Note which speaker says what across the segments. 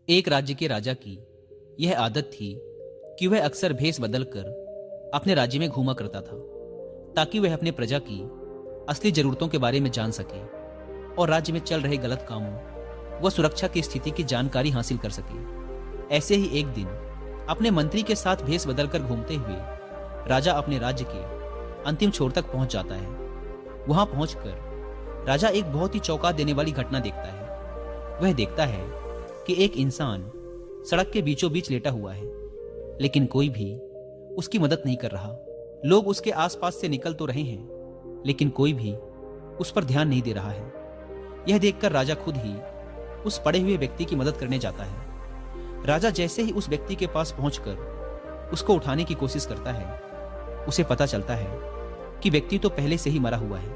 Speaker 1: एक राज्य के राजा की यह आदत थी कि वह अक्सर भेष बदलकर अपने राज्य में घूमा करता था, ताकि वह अपने प्रजा की असली जरूरतों के बारे में जान सके और राज्य में चल रहे गलत कामों व सुरक्षा की स्थिति की जानकारी हासिल कर सके। ऐसे ही एक दिन अपने मंत्री के साथ भेष बदलकर घूमते हुए राजा अपने राज्य के अंतिम छोर तक पहुंच जाता है। वहां पहुंचकर राजा एक बहुत ही चौंका देने वाली घटना देखता है। वह देखता है कि एक इंसान सड़क के बीचों बीच लेटा हुआ है, लेकिन कोई भी उसकी मदद नहीं कर रहा। लोग उसके आसपास से निकल तो रहे हैं, लेकिन कोई भी उस पर ध्यान नहीं दे रहा है। यह देखकर राजा खुद ही उस पड़े हुए व्यक्ति की मदद करने जाता है। राजा जैसे ही उस व्यक्ति के पास पहुंचकर उसको उठाने की कोशिश करता है, उसे पता चलता है कि व्यक्ति तो पहले से ही मरा हुआ है।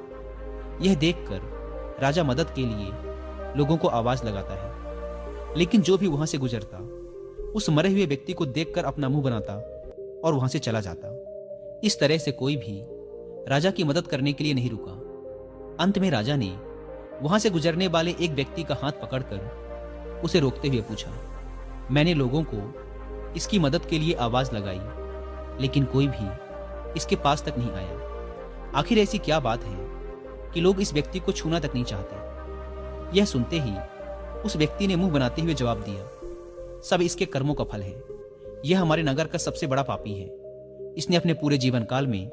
Speaker 1: यह देखकर राजा मदद के लिए लोगों को आवाज लगाता है, लेकिन जो भी वहां से गुजरता उस मरे हुए व्यक्ति को देखकर अपना मुंह बनाता और वहां से चला जाता। इस तरह से कोई भी राजा की मदद करने के लिए नहीं रुका। अंत में राजा ने वहां से गुजरने वाले एक व्यक्ति का हाथ पकड़कर उसे रोकते हुए पूछा, मैंने लोगों को इसकी मदद के लिए आवाज लगाई, लेकिन कोई भी इसके पास तक नहीं आया। आखिर ऐसी क्या बात है कि लोग इस व्यक्ति को छूना तक नहीं चाहते? यह सुनते ही उस व्यक्ति ने मुंह बनाते हुए जवाब दिया, सब इसके कर्मों का फल है। यह हमारे नगर का सबसे बड़ा पापी है। इसने अपने पूरे जीवन काल में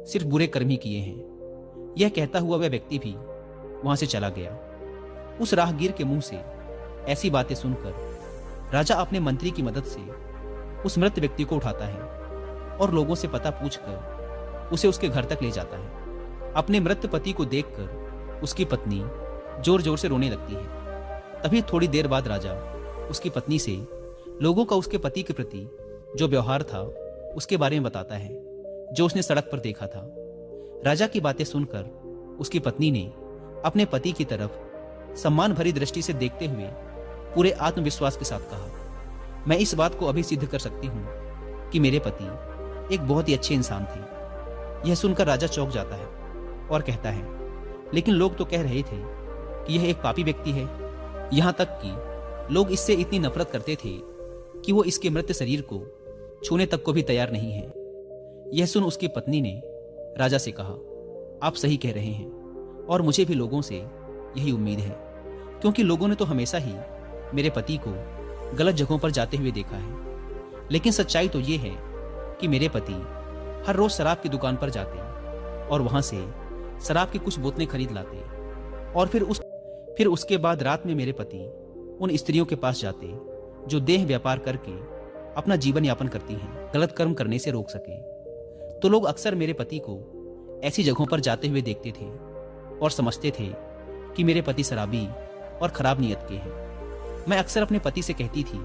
Speaker 1: सिर्फ बुरे कर्म ही किए हैं। यह कहता हुआ वह व्यक्ति भी वहां से चला गया। उस राहगीर के मुंह से ऐसी बातें सुनकर राजा अपने मंत्री की मदद से उस मृत व्यक्ति को उठाता है और लोगों से पता पूछकर उसे उसके घर तक ले जाता है। अपने मृत पति को देखकर उसकी पत्नी जोर जोर से रोने लगती है। तभी थोड़ी देर बाद राजा उसकी पत्नी से लोगों का उसके पति के प्रति जो व्यवहार था उसके बारे में बताता है, जो उसने सड़क पर देखा था। राजा की बातें सुनकर उसकी पत्नी ने अपने पति की तरफ सम्मान भरी दृष्टि से देखते हुए पूरे आत्मविश्वास के साथ कहा, मैं इस बात को अभी सिद्ध कर सकती हूं कि मेरे पति एक बहुत ही अच्छे इंसान थे। यह सुनकर राजा चौंक जाता है और कहता है, लेकिन लोग तो कह रहे थे कि यह एक पापी व्यक्ति है। यहां तक कि लोग इससे इतनी नफरत करते थे कि वो इसके मृत शरीर को छूने तक को भी तैयार नहीं है। यह सुन उसकी पत्नी ने राजा से कहा, आप सही कह रहे हैं और मुझे भी लोगों से यही उम्मीद है, क्योंकि लोगों ने तो हमेशा ही मेरे पति को गलत जगहों पर जाते हुए देखा है। लेकिन सच्चाई तो ये है कि मेरे पति हर रोज शराब की दुकान पर जाते और वहां से शराब की कुछ बोतलें खरीद लाते और फिर उसके बाद रात में मेरे पति उन स्त्रियों के पास जाते जो देह व्यापार करके अपना जीवन यापन करती हैं, गलत कर्म करने से रोक सके। तो लोग अक्सर मेरे पति को ऐसी जगहों पर जाते हुए देखते थे और समझते थे कि मेरे पति शराबी और खराब नीयत के हैं। मैं अक्सर अपने पति से कहती थी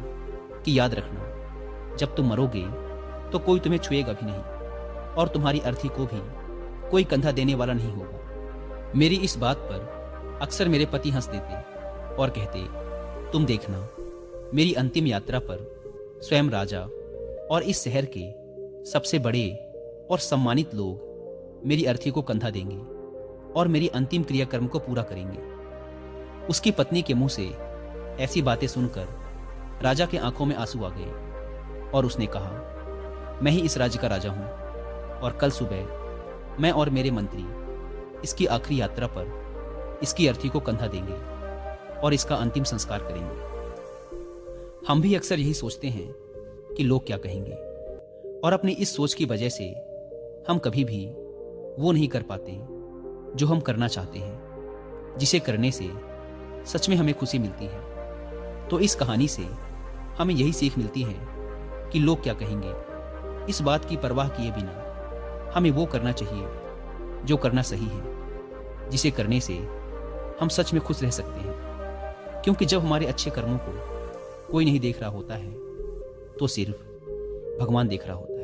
Speaker 1: कि याद रखना, जब तुम मरोगे तो कोई तुम्हें छुएगा भी नहीं और तुम्हारी अर्थी को भी कोई कंधा देने वाला नहीं होगा। मेरी इस बात पर अक्सर मेरे पति हंस देते और कहते, तुम देखना, मेरी अंतिम यात्रा पर स्वयं राजा और इस शहर के सबसे बड़े और सम्मानित लोग मेरी अर्थी को कंधा देंगे और मेरी अंतिम क्रियाकर्म को पूरा करेंगे। उसकी पत्नी के मुंह से ऐसी बातें सुनकर राजा के आंखों में आंसू आ गए और उसने कहा, मैं ही इस राज्य का राजा हूं और कल सुबह मैं और मेरे मंत्री इसकी आखिरी यात्रा पर इसकी अर्थी को कंधा देंगे और इसका अंतिम संस्कार करेंगे। हम भी अक्सर यही सोचते हैं कि लोग क्या कहेंगे, और अपनी इस सोच की वजह से हम कभी भी वो नहीं कर पाते जो हम करना चाहते हैं, जिसे करने से सच में हमें खुशी मिलती है। तो इस कहानी से हमें यही सीख मिलती है कि लोग क्या कहेंगे, इस बात की परवाह किए बिना हमें वो करना चाहिए जो करना सही है, जिसे करने से हम सच में खुश रह सकते हैं। क्योंकि जब हमारे अच्छे कर्मों को कोई नहीं देख रहा होता है तो सिर्फ भगवान देख रहा होता है।